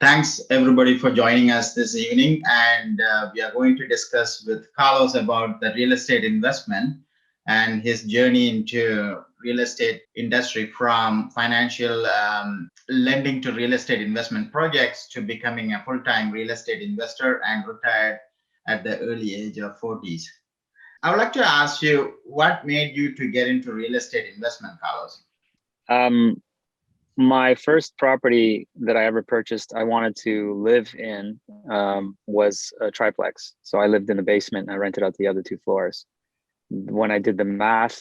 Thanks everybody for joining us this evening, and we are going to discuss with Carlos about the real estate investment and his journey into real estate industry from financial lending to real estate investment projects to becoming a full-time real estate investor and retired at the early age of 40s. I would like to ask you, what made you to get into real estate investment, Carlos? My first property that I ever purchased, I wanted to live in, was a triplex. So I lived in the basement and I rented out the other 2 floors. When I did the math,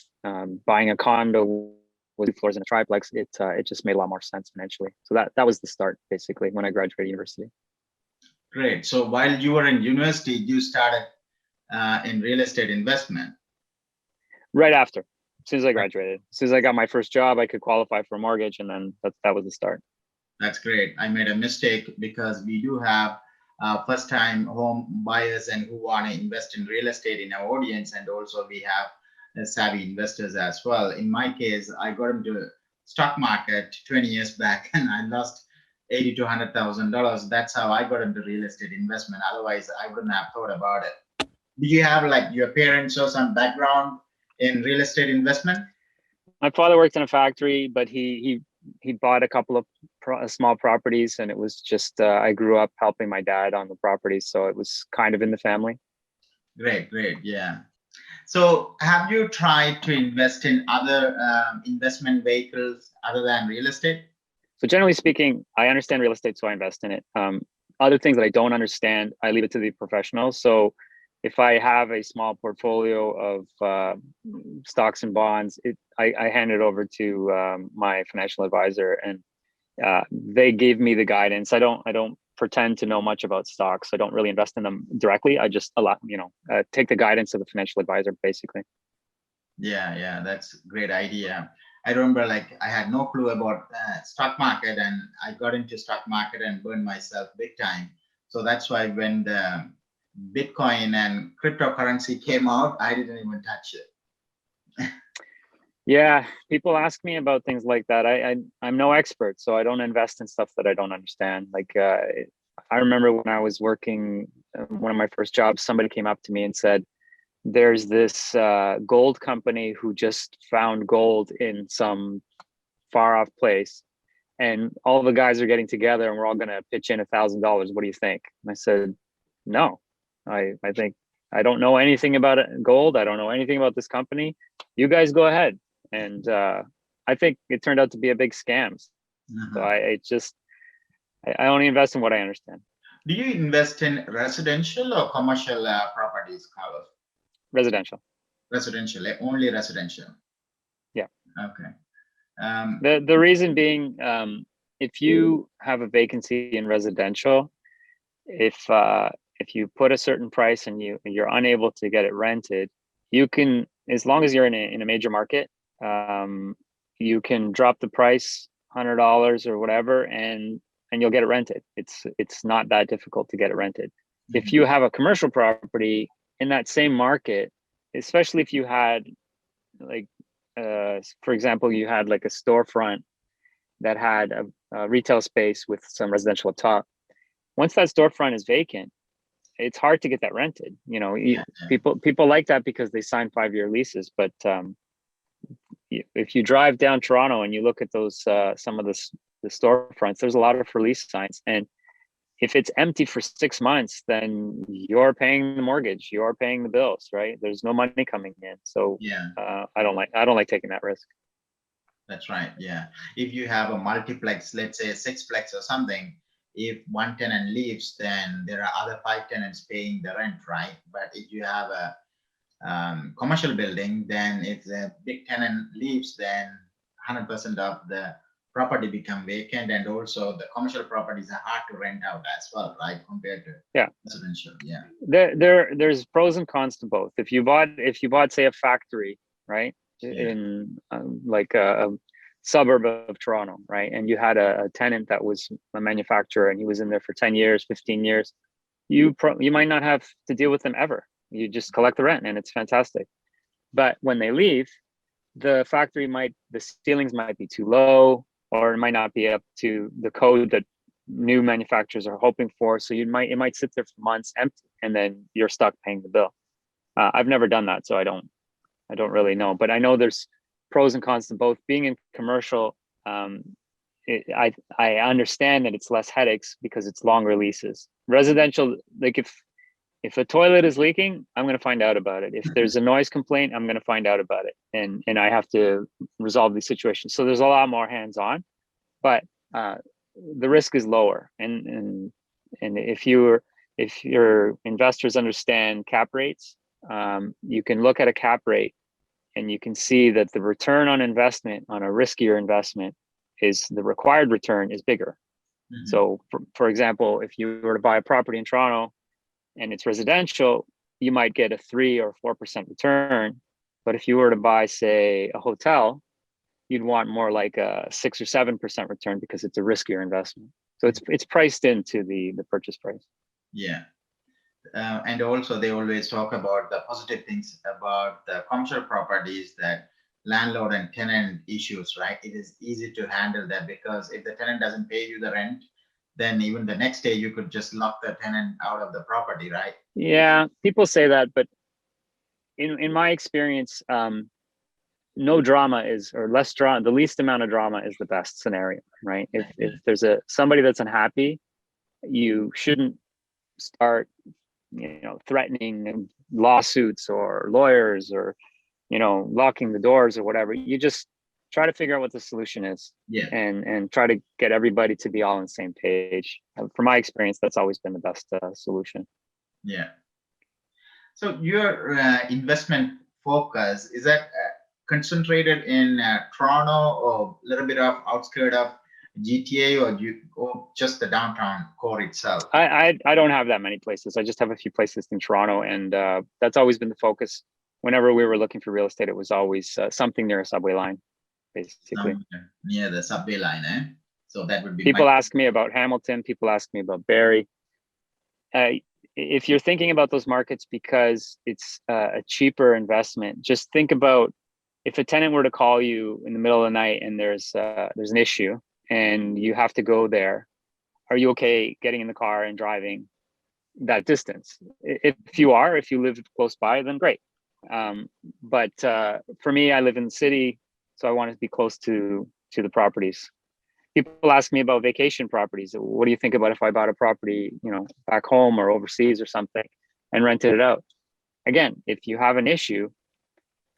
buying a condo with 2 floors in a triplex, it just made a lot more sense financially. So that was the start, basically, when I graduated university. Great. So while you were in university, you started in real estate investment? Right after. As soon as I graduated, as soon as I got my first job, I could qualify for a mortgage, and then that was the start. That's great. I made a mistake because we do have first-time home buyers and who want to invest in real estate in our audience, and also we have savvy investors as well. In my case, I got into stock market 20 years back, and I lost $80,000 to $100,000. That's how I got into real estate investment. Otherwise, I wouldn't have thought about it. Do you have like your parents or some background in real estate investment? My father worked in a factory, but he bought a couple of small properties, and it was just I grew up helping my dad on the properties, so it was kind of in the family. Great, yeah. So have you tried to invest in other investment vehicles other than real estate? So generally speaking, I understand real estate, so I invest in it. Other things that I don't understand, I leave it to the professionals. So if I have a small portfolio of stocks and bonds, I hand it over to my financial advisor, and they give me the guidance. I don't pretend to know much about stocks. I don't really invest in them directly. I just take the guidance of the financial advisor, basically. Yeah, that's a great idea. I remember, like, I had no clue about stock market, and I got into stock market and burned myself big time. So that's why when the Bitcoin and cryptocurrency came out, I didn't even touch it. Yeah, people ask me about things like that. I'm no expert, so I don't invest in stuff that I don't understand. Like I remember when I was working one of my first jobs, somebody came up to me and said, there's this gold company who just found gold in some far off place, and all the guys are getting together and we're all going to pitch in $1,000. What do you think? And I said, no, I think I don't know anything about gold. I don't know anything about this company. You guys go ahead. And I think it turned out to be a big scam. So I only invest in what I understand. Do you invest in residential or commercial properties, Carlos? Residential. Residential, only residential. Yeah. Okay. The reason being, if you have a vacancy in residential, if you put a certain price and you're unable to get it rented, you can, as long as you're in a major market, you can drop the price $100 or whatever, and you'll get it rented. It's not that difficult to get it rented. Mm-hmm. If you have a commercial property in that same market, especially if you had like, for example, you had like a storefront that had a retail space with some residential up top. Once that storefront is vacant, it's hard to get that rented. People like that because they sign 5-year leases. But if you drive down Toronto and you look at those some of the storefronts, there's a lot of for lease signs, and if it's empty for 6 months, then you're paying the mortgage, you're paying the bills, right? There's no money coming in. So I don't like taking that risk. That's right. Yeah. If you have a multiplex, let's say a sixplex or something, if one tenant leaves, then there are other 5 tenants paying the rent, right? But if you have a commercial building, then if the big tenant leaves, then 100% of the property become vacant, and also the commercial properties are hard to rent out as well, right? Compared to residential. Yeah. There's pros and cons to both. If you bought say a factory, right, in like a suburb of Toronto, right, and you had a tenant that was a manufacturer and he was in there for 10 years, 15 years, you might not have to deal with them ever. You just collect the rent and it's fantastic. But when they leave, the factory the ceilings might be too low, or it might not be up to the code that new manufacturers are hoping for. So it might sit there for months empty, and then you're stuck paying the bill. I've never done that, so I don't really know, but I know there's pros and cons to both. Being in commercial, I understand that it's less headaches because it's longer leases. Residential, like if a toilet is leaking, I'm going to find out about it. If there's a noise complaint, I'm going to find out about it, and I have to resolve these situations. So there's a lot more hands-on, but the risk is lower. And if your investors understand cap rates, you can look at a cap rate and you can see that the return on investment on a riskier investment is the required return is bigger. Mm-hmm. So for example, if you were to buy a property in Toronto and it's residential, you might get a 3 or 4% return. But if you were to buy, say, a hotel, you'd want more like a 6 or 7% return because it's a riskier investment. So it's priced into the purchase price. Yeah. And also they always talk about the positive things about the commercial properties, that landlord and tenant issues, right? It is easy to handle that, because if the tenant doesn't pay you the rent, then even the next day you could just lock the tenant out of the property, right? Yeah, people say that, but in my experience, no drama is, or less drama, the least amount of drama is the best scenario, right? If there's somebody that's unhappy, you shouldn't start threatening lawsuits or lawyers or locking the doors or whatever. You just try to figure out what the solution is, and try to get everybody to be all on the same page. From my experience, that's always been the best solution. Yeah. So your investment focus, is that concentrated in Toronto, or a little bit of outskirts of GTA, or just the downtown core itself? I don't have that many places. I just have a few places in Toronto, and that's always been the focus. Whenever we were looking for real estate, it was always something near a subway line, basically. Near the subway line, eh? So that would be. People ask me about Hamilton. People ask me about Barrie. If you're thinking about those markets because it's a cheaper investment, just think about if a tenant were to call you in the middle of the night and there's an issue and you have to go there, are you okay getting in the car and driving that distance? If you live close by, then great. But for me, I live in the city, so I want to be close to the properties. People ask me about vacation properties. What do you think about if I bought a property, back home or overseas or something, and rented it out? Again, if you have an issue,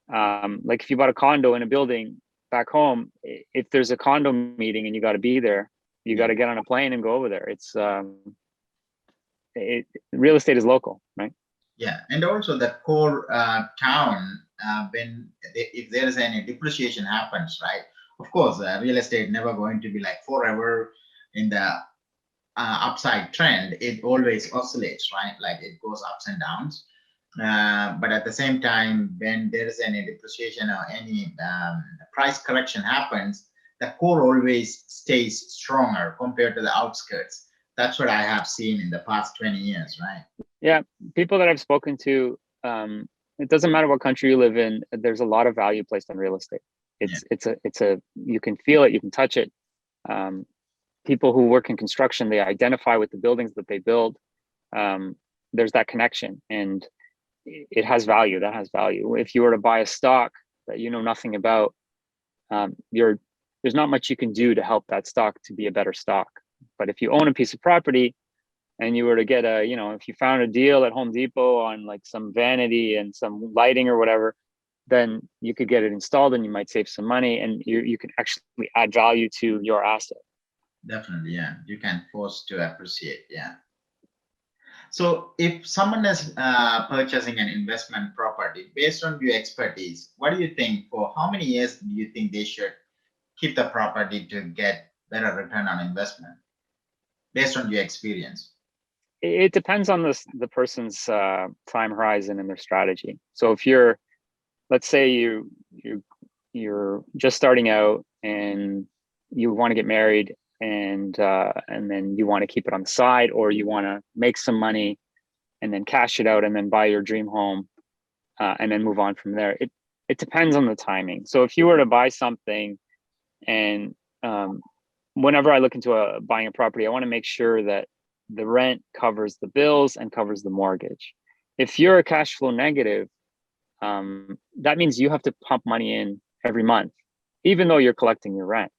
like if you bought a condo in a building back home, if there's a condo meeting and you got to be there, you got to get on a plane and go over there. It's real estate is local, right? Yeah, and also the core town, if there is any depreciation happens, right? Of course, real estate never going to be like forever in the upside trend. It always oscillates, right? Like it goes ups and downs. But at the same time, when there is any depreciation or any price correction happens, the core always stays stronger compared to the outskirts. That's what I have seen in the past 20 years, right? Yeah, people that I've spoken to, it doesn't matter what country you live in, there's a lot of value placed on real estate. It's a you can feel it, you can touch it. People who work in construction, they identify with the buildings that they build. There's that connection, and it has value. That has value. If you were to buy a stock that you know nothing about, there's not much you can do to help that stock to be a better stock. But if you own a piece of property and you were to get if you found a deal at Home Depot on like some vanity and some lighting or whatever, then you could get it installed and you might save some money, and you can actually add value to your asset. Definitely, yeah. You can force to appreciate, yeah. So if someone is purchasing an investment property, based on your expertise, what do you think, for how many years do you think they should keep the property to get better return on investment, based on your experience? It depends on the person's time horizon and their strategy. So if let's say you're just starting out and you want to get married, and then you want to keep it on the side, or you want to make some money and then cash it out and then buy your dream home, and then move on from there. It depends on the timing. So if you were to buy something and whenever I look into buying a property, I want to make sure that the rent covers the bills and covers the mortgage. If you're a cash flow negative, that means you have to pump money in every month, even though you're collecting your rent.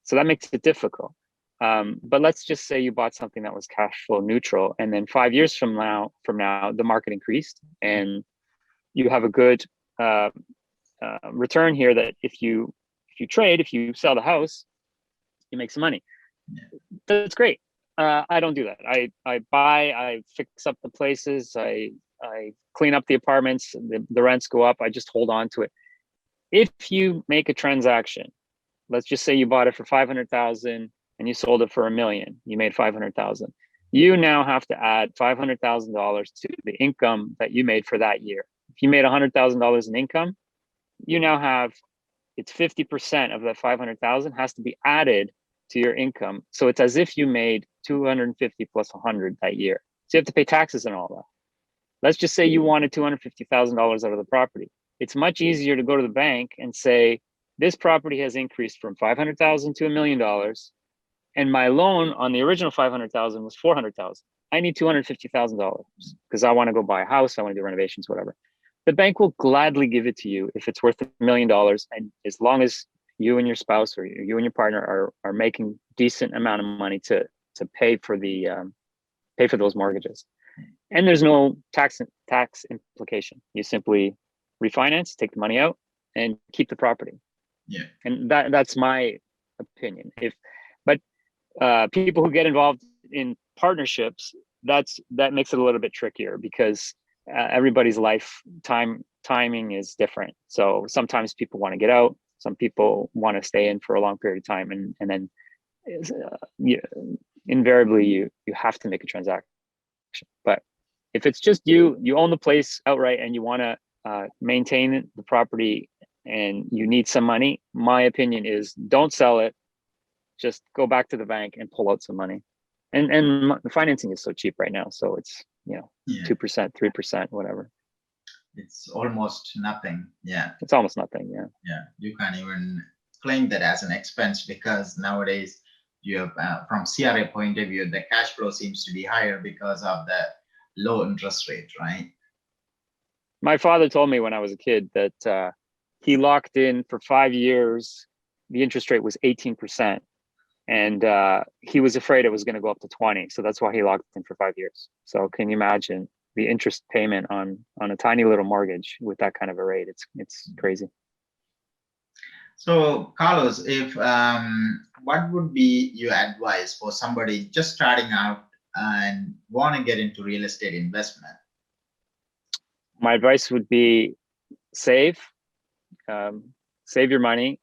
So that makes it difficult. But let's just say you bought something that was cash flow neutral, and then 5 years from now, the market increased, and you have a good return here. That if you sell the house, you make some money. Yeah. That's great. I don't do that. I fix up the places. I clean up the apartments. The rents go up. I just hold on to it. If you make a transaction, let's just say you bought it for 500,000 and you sold it for $1 million. You made 500,000. You now have to add $500,000 to the income that you made for that year. If you made $100,000 in income, you now have, it's 50% of that 500,000 has to be added to your income. So it's as if you made 250 plus 100 that year. So you have to pay taxes and all that. Let's just say you wanted $250,000 out of the property. It's much easier to go to the bank and say, this property has increased from 500,000 to $1 million, and my loan on the original 500,000 was 400,000. I need $250,000 because I want to go buy a house. I want to do renovations, whatever. The bank will gladly give it to you if it's worth $1 million, and as long as you and your spouse or you and your partner are making decent amount of money to pay for those mortgages, and there's no tax implication. You simply refinance, take the money out, and keep the property. Yeah, and that's my opinion. But people who get involved in partnerships, that makes it a little bit trickier because everybody's timing is different. So sometimes people want to get out, some people want to stay in for a long period of time, and then invariably you have to make a transaction. But if it's just you own the place outright and you want to maintain the property and you need some money, my opinion is don't sell it. Just go back to the bank and pull out some money. And the financing is so cheap right now. So it's, 2%, 3%, whatever. It's almost nothing. Yeah. It's almost nothing. Yeah. Yeah. You can't even claim that as an expense because nowadays you have, from CRA point of view, the cash flow seems to be higher because of the low interest rate, right? My father told me when I was a kid that he locked in for 5 years. The interest rate was 18%. And he was afraid it was going to go up to 20. So that's why he locked in for 5 years. So can you imagine the interest payment on a tiny little mortgage with that kind of a rate? It's crazy. So Carlos, if what would be your advice for somebody just starting out and want to get into real estate investment? My advice would be save your money,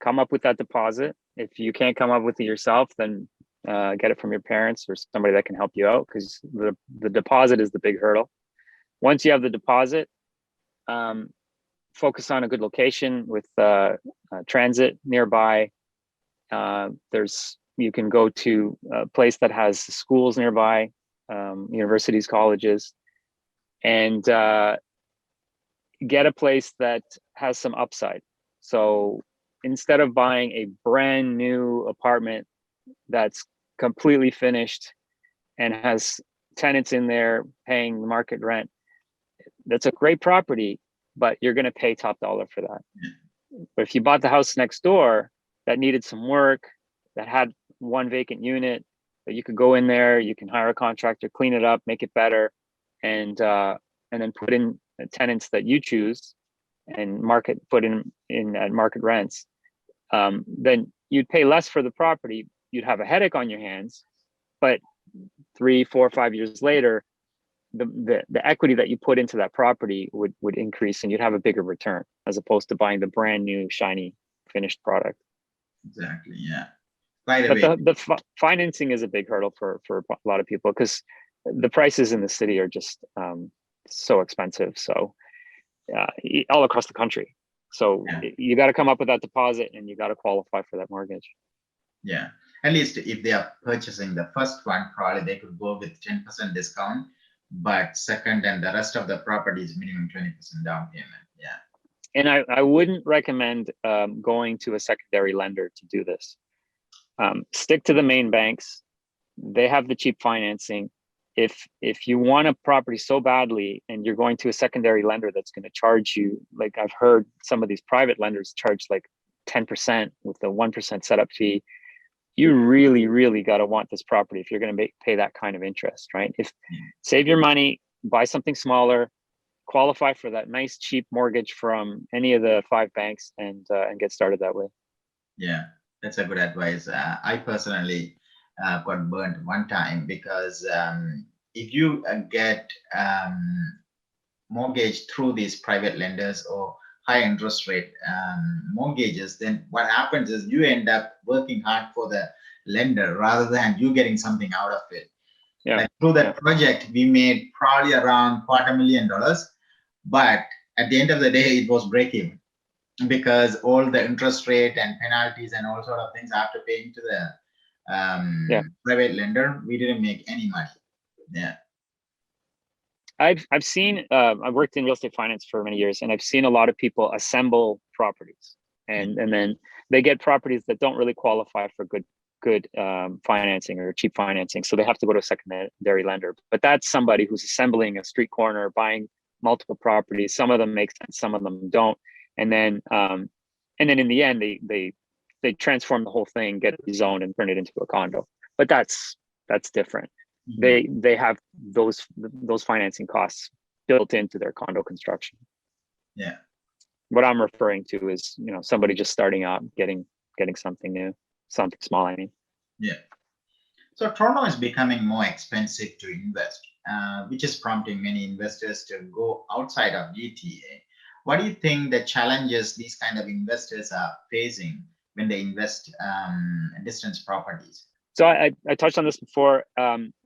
come up with that deposit. If you can't come up with it yourself, then get it from your parents or somebody that can help you out, because the deposit is the big hurdle. Once you have the deposit, focus on a good location with transit nearby. You can go to a place that has schools nearby, universities, colleges, and get a place that has some upside. So instead of buying a brand new apartment that's completely finished and has tenants in there paying the market rent, that's a great property, but you're going to pay top dollar for that. But if you bought the house next door that needed some work, that had one vacant unit, that you could go in there, you can hire a contractor, clean it up, make it better, and then put in tenants that you choose and put in at market rents, then you'd pay less for the property. You'd have a headache on your hands, but 3, 4, 5 years later, the equity that you put into that property would increase, and you'd have a bigger return as opposed to buying the brand new shiny finished product. Exactly. Yeah. But the financing is a big hurdle for a lot of people because the prices in the city are just so expensive. So all across the country. So you got to come up with that deposit and you got to qualify for that mortgage. Yeah. At least if they are purchasing the first one, probably they could go with 10% discount, but second and the rest of the property is minimum 20% down payment. Yeah. And I wouldn't recommend going to a secondary lender to do this. Stick to the main banks. They have the cheap financing. If you want a property so badly and you're going to a secondary lender that's going to charge you, like I've heard some of these private lenders charge like 10% with a 1% setup fee, you really, really got to want this property if you're going to pay that kind of interest, right? Save your money, buy something smaller, qualify for that nice cheap mortgage from any of the 5 banks, and get started that way. Yeah, that's a good advice. I personally got burnt one time because if you get mortgage through these private lenders or high interest rate mortgages, then what happens is you end up working hard for the lender rather than you getting something out of it. Yeah. Like through that project, we made probably around $250,000, but at the end of the day, it was breaking because all the interest rate and penalties and all sort of things after paying to the private lender, we didn't make any money. Yeah. I've seen, I've worked in real estate finance for many years, and I've seen a lot of people assemble properties, and then they get properties that don't really qualify for good financing or cheap financing, so they have to go to a secondary lender. But that's somebody who's assembling a street corner, buying multiple properties. Some of them make sense, some of them don't, and then in the end they transform the whole thing, get it rezoned, and turn it into a condo. But that's different. They have those financing costs built into their condo construction. Yeah. What I'm referring to is, you know, somebody just starting out, getting something new, something small, I mean. Yeah. So Toronto is becoming more expensive to invest, which is prompting many investors to go outside of GTA. What do you think the challenges these kind of investors are facing when they invest in distance properties? So I touched on this before.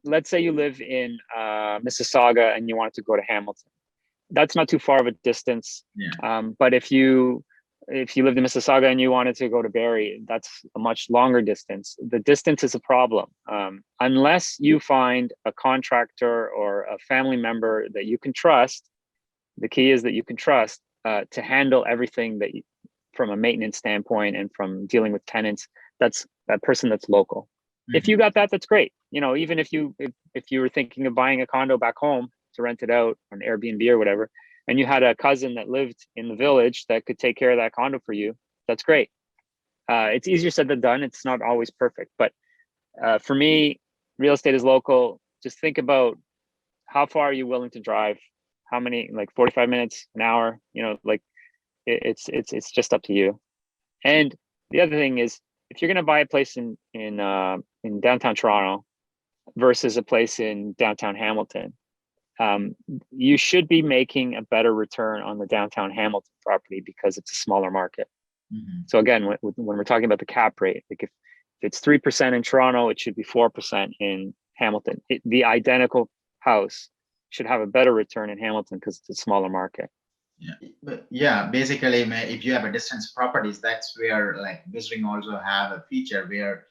Let's say you live in Mississauga and you want to go to Hamilton. That's not too far of a distance. Yeah. But if you lived in Mississauga and you wanted to go to Barrie, that's a much longer distance. The distance is a problem. Unless you find a contractor or a family member that you can trust, the key is that you can trust to handle everything that from a maintenance standpoint and from dealing with tenants, that's that person that's local. If you got that, that's great. You know, even if you were thinking of buying a condo back home to rent it out on Airbnb or whatever, and you had a cousin that lived in the village that could take care of that condo for you, that's great. It's easier said than done. It's not always perfect, but for me, real estate is local. Just think about how far are you willing to drive? How many, like 45 minutes, an hour, you know, like it's just up to you. And the other thing is, if you're going to buy a place in downtown Toronto versus a place in downtown Hamilton, you should be making a better return on the downtown Hamilton property because it's a smaller market. So again, when we're talking about the cap rate, like if it's 3% in Toronto, it should be 4% in Hamilton. The identical house should have a better return in Hamilton because it's a smaller market. Yeah, but yeah, basically, if you have a distance properties, that's where like Bisring also have a feature where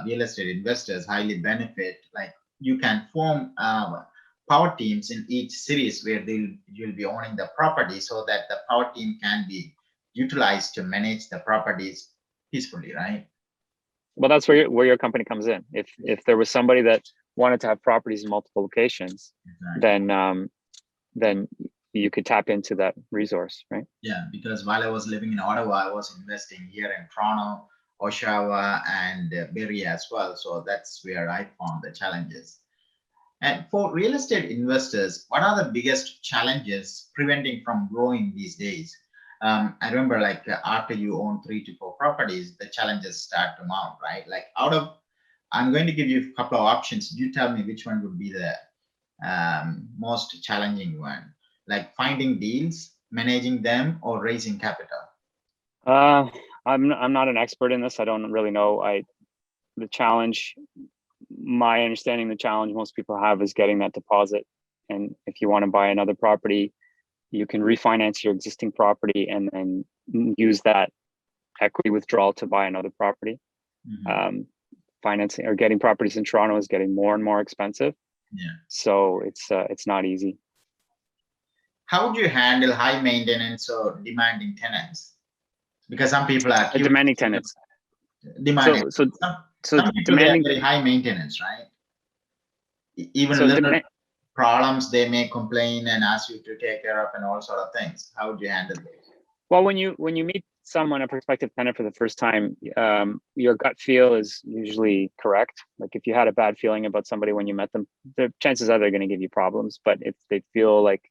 real estate investors highly benefit. Like you can form power teams in each cities where you'll be owning the property, so that the power team can be utilized to manage the properties peacefully, right? Well, that's where your company comes in. If there was somebody that wanted to have properties in multiple locations, then you could tap into that resource, right? Yeah, because while I was living in Ottawa, I was investing here in Toronto, Oshawa, and Barrie as well. So that's where I found the challenges. And for real estate investors, what are the biggest challenges preventing from growing these days? I remember like after you own 3 to 4 properties, the challenges start to mount, right? Like I'm going to give you a couple of options. You tell me which one would be the most challenging one. Like finding deals, managing them, or raising capital? I'm not an expert in this. I don't really know. My understanding, the challenge most people have is getting that deposit. And if you want to buy another property, you can refinance your existing property and then use that equity withdrawal to buy another property. Financing or getting properties in Toronto is getting more and more expensive. Yeah. So it's not easy. How would you handle high maintenance or demanding tenants? Because some people are demanding tenants. demanding. So so Some people, they are demanding. very high maintenance, right? Even So little demand. problems, they may complain and ask you to take care of and all sort of things. How would you handle those? Well, when you meet someone, a prospective tenant for the first time, your gut feel is usually correct. Like if you had a bad feeling about somebody when you met them, the chances are they're going to give you problems. But if they feel like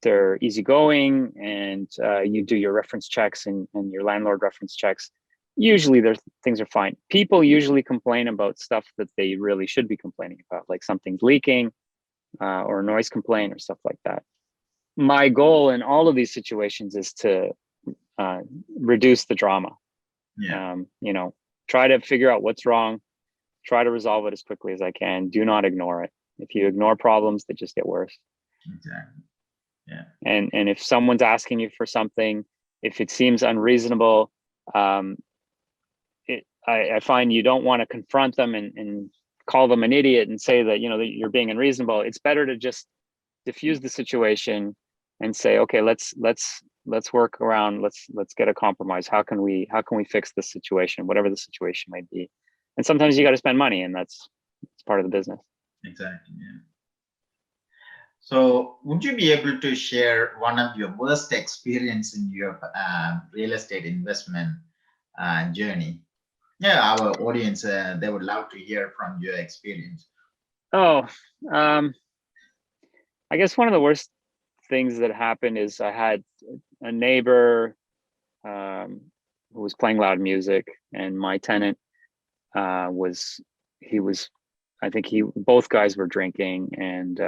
they're easygoing and you do your reference checks and your landlord reference checks, usually things are fine. People usually complain about stuff that they really should be complaining about, like something's leaking or a noise complaint or stuff like that. My goal in all of these situations is to reduce the drama. Yeah, You know, try to figure out what's wrong, try to resolve it as quickly as I can. Do not ignore it. If you ignore problems, they just get worse. exactly. Yeah, And if someone's asking you for something, if it seems unreasonable, I find you don't want to confront them and call them an idiot and say that, you know, that you're being unreasonable. It's better to just diffuse the situation and say, okay, let's work around, let's get a compromise. How can we fix this situation, whatever the situation might be? And sometimes you got to spend money, and it's part of the business. exactly. Yeah. So, would you be able to share one of your worst experience in your real estate investment journey? Yeah, our audience, they would love to hear from your experience. Oh, I guess one of the worst things that happened is I had a neighbor who was playing loud music, and my tenant I think both guys were drinking, and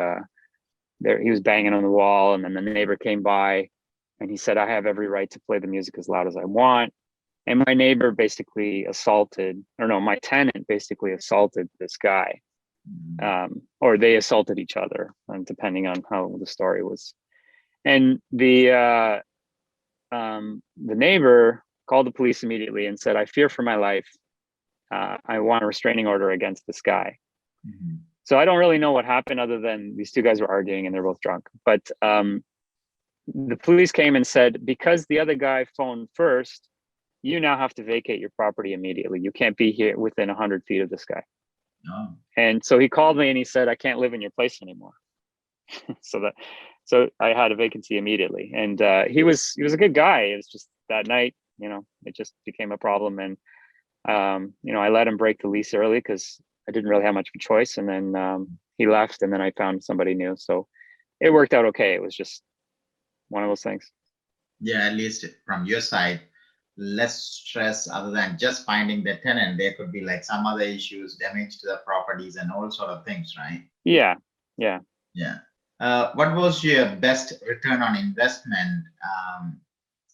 he was banging on the wall, and then the neighbor came by and he said, I have every right to play the music as loud as I want. And my neighbor basically my tenant basically assaulted this guy. Or they assaulted each other, depending on how the story was. And the neighbor called the police immediately and said, I fear for my life. I want a restraining order against this guy. Mm-hmm. So I don't really know what happened other than these two guys were arguing and they're both drunk. But the police came and said, because the other guy phoned first, you now have to vacate your property immediately. You can't be here within 100 feet of this guy. Oh. And so he called me and he said, I can't live in your place anymore. So I had a vacancy immediately. And he was a good guy. It was just that night, you know, it just became a problem. And, you know, I let him break the lease early because I didn't really have much of a choice. And then he left, and then I found somebody new. So it worked out okay. It was just one of those things. Yeah, at least from your side, less stress other than just finding the tenant. There could be like some other issues, damage to the properties and all sort of things, right? Yeah. What was your best return on investment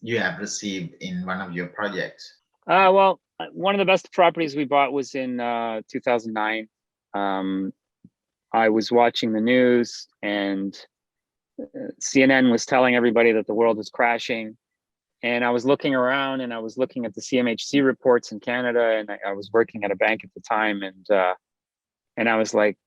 you have received in one of your projects? Well, one of the best properties we bought was in 2009. I was watching the news, and CNN was telling everybody that the world was crashing. And I was looking around, and I was looking at the CMHC reports in Canada, and I was working at a bank at the time, and I was like,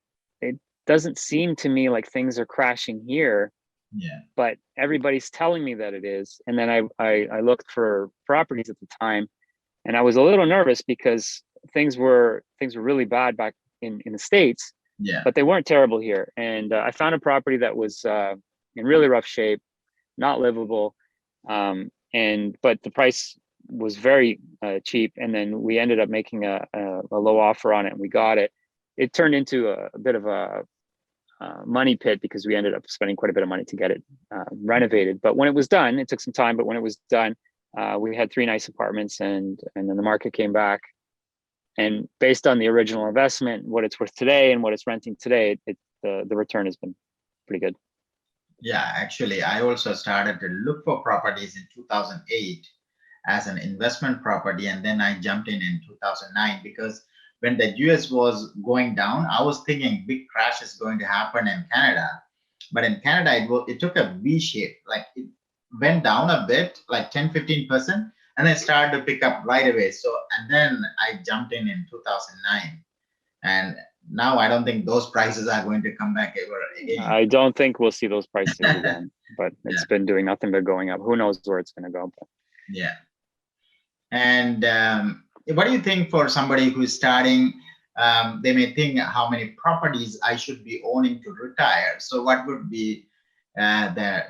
it doesn't seem to me like things are crashing here. Yeah. But everybody's telling me that it is. And then I looked for properties at the time, and I was a little nervous because things were really bad back in the States. Yeah. But they weren't terrible here. And I found a property that was in really rough shape, not livable. But the price was very cheap. And then we ended up making a low offer on it, and we got it. It turned into a bit of a money pit because we ended up spending quite a bit of money to get it renovated. But when it was done, it took some time, but when it was done, we had 3 nice apartments, and then the market came back. And based on the original investment, what it's worth today and what it's renting today, the return has been pretty good. Yeah, actually, I also started to look for properties in 2008 as an investment property, and then I jumped in 2009 because when the US was going down, I was thinking big crash is going to happen in Canada. But in Canada, it took a V shape, like it went down a bit, like 10-15%, and then started to pick up right away. So, and then I jumped in 2009. And now I don't think those prices are going to come back ever again. I don't think we'll see those prices again, but it's been doing nothing but going up. Who knows where it's going to go? But. Yeah. And what do you think for somebody who's starting? They may think how many properties I should be owning to retire. So what would be the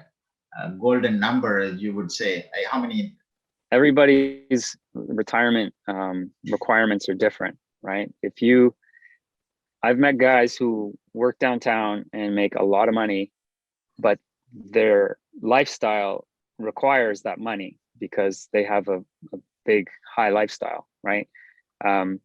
golden number, you would say? How many? Everybody's retirement requirements are different, right? I've met guys who work downtown and make a lot of money, but their lifestyle requires that money because they have a big high lifestyle, right? Then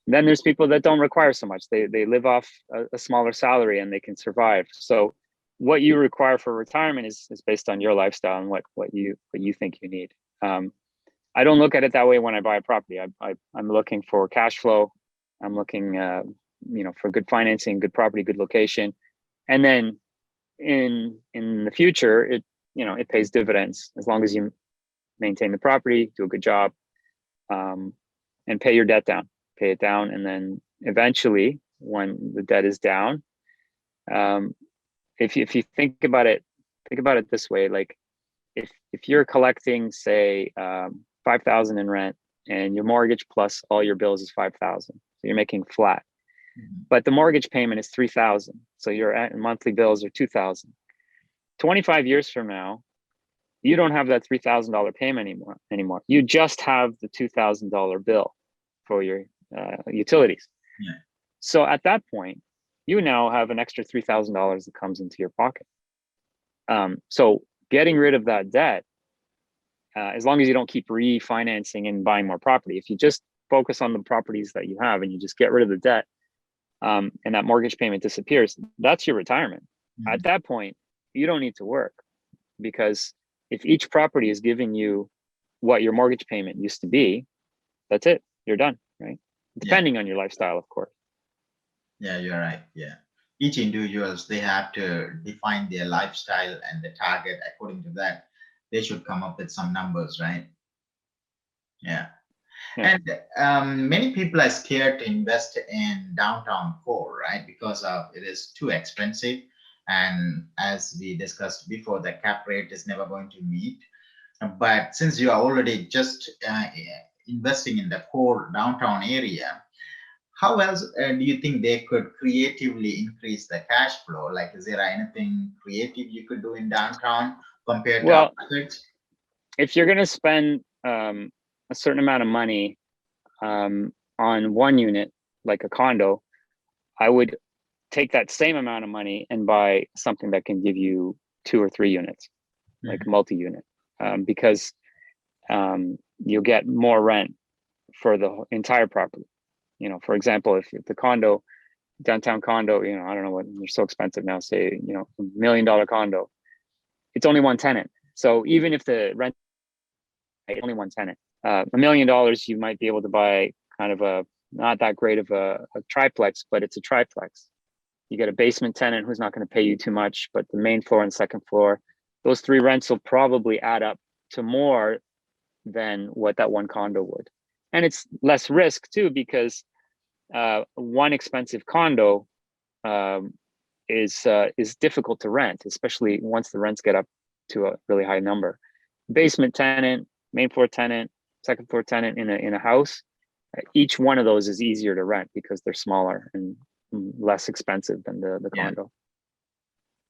there's people that don't require so much. They live off a smaller salary and they can survive. So what you require for retirement is based on your lifestyle and what you think you need. I don't look at it that way when I buy a property. I'm looking for cash flow. I'm looking for good financing, good property, good location, and then in the future, it pays dividends as long as you maintain the property, do a good job, and pay your debt down. Pay it down, and then eventually, when the debt is down, if you think about it this way, like if you're collecting, say, 5,000 in rent, and your mortgage plus all your bills is 5,000, so you're making flat. But the mortgage payment is 3,000, so your monthly bills are 2,000. 25 years from now, you don't have that $3,000 payment anymore. You just have the $2,000 bill for your utilities. Yeah. So at that point, you now have an extra $3,000 that comes into your pocket. So getting rid of that debt, as long as you don't keep refinancing and buying more property, if you just focus on the properties that you have and you just get rid of the debt, and that mortgage payment disappears, that's your retirement. At that point, you don't need to work, because if each property is giving you what your mortgage payment used to be, that's it. You're done, right? Depending on your lifestyle, of course. Yeah, you're right. Yeah. Each individuals, they have to define their lifestyle and the target. According to that, they should come up with some numbers, right? Yeah. And many people are scared to invest in downtown core, right? Because it is too expensive. And as we discussed before, the cap rate is never going to meet. But since you are already just investing in the core downtown area, how else do you think they could creatively increase the cash flow? Like, is there anything creative you could do in downtown compared to others? If you're going to spend a certain amount of money on one unit, like a condo, I would take that same amount of money and buy something that can give you 2 or 3 units, like multi-unit, because you'll get more rent for the entire property. For example, if the condo, downtown condo, I don't know what, they're so expensive now, say, $1 million condo, it's only one tenant. So even if the rent only one tenant, $1 million, you might be able to buy kind of a not that great of a triplex, but it's a triplex. You get a basement tenant who's not going to pay you too much, but the main floor and second floor, those 3 rents will probably add up to more than what that one condo would. And it's less risk too, because one expensive condo is difficult to rent, especially once the rents get up to a really high number. Basement tenant, main floor tenant, second floor tenant in a house, each one of those is easier to rent because they're smaller and less expensive than the condo.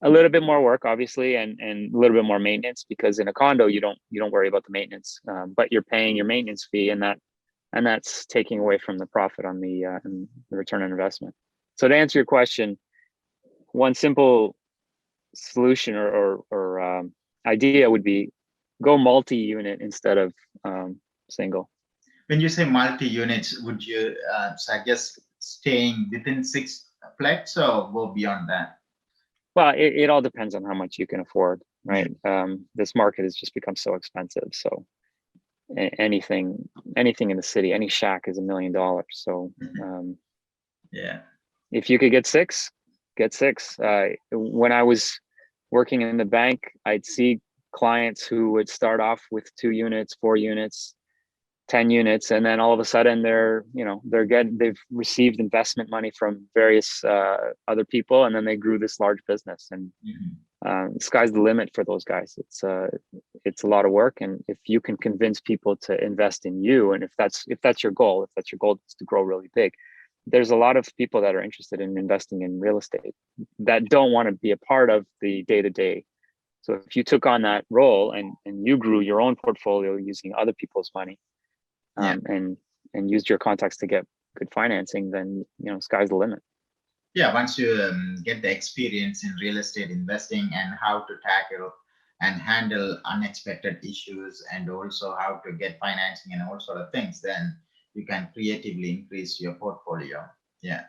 A little bit more work, obviously, and a little bit more maintenance, because in a condo you don't worry about the maintenance, but you're paying your maintenance fee, and that's taking away from the profit on the return on investment. So to answer your question, one simple solution or idea would be go multi-unit instead of single. When you say multi-units, would you suggest staying within 6plex or go beyond that? Well, it all depends on how much you can afford, right? This market has just become so expensive. So anything in the city, any shack is $1 million. So if you could get 6, get 6. When I was working in the bank, I'd see clients who would start off with 2 units, 4 units, 10 units, and then all of a sudden they've received investment money from various other people, and then they grew this large business, and the sky's the limit for those guys. it's a lot of work. And if you can convince people to invest in you, and if that's your goal, is to grow really big, there's a lot of people that are interested in investing in real estate that don't want to be a part of the day-to-day. So if you took on that role and you grew your own portfolio using other people's money, Yeah. and used your contacts to get good financing, then sky's the limit. Yeah, once you get the experience in real estate investing and how to tackle and handle unexpected issues, and also how to get financing and all sort of things, then you can creatively increase your portfolio. Yeah.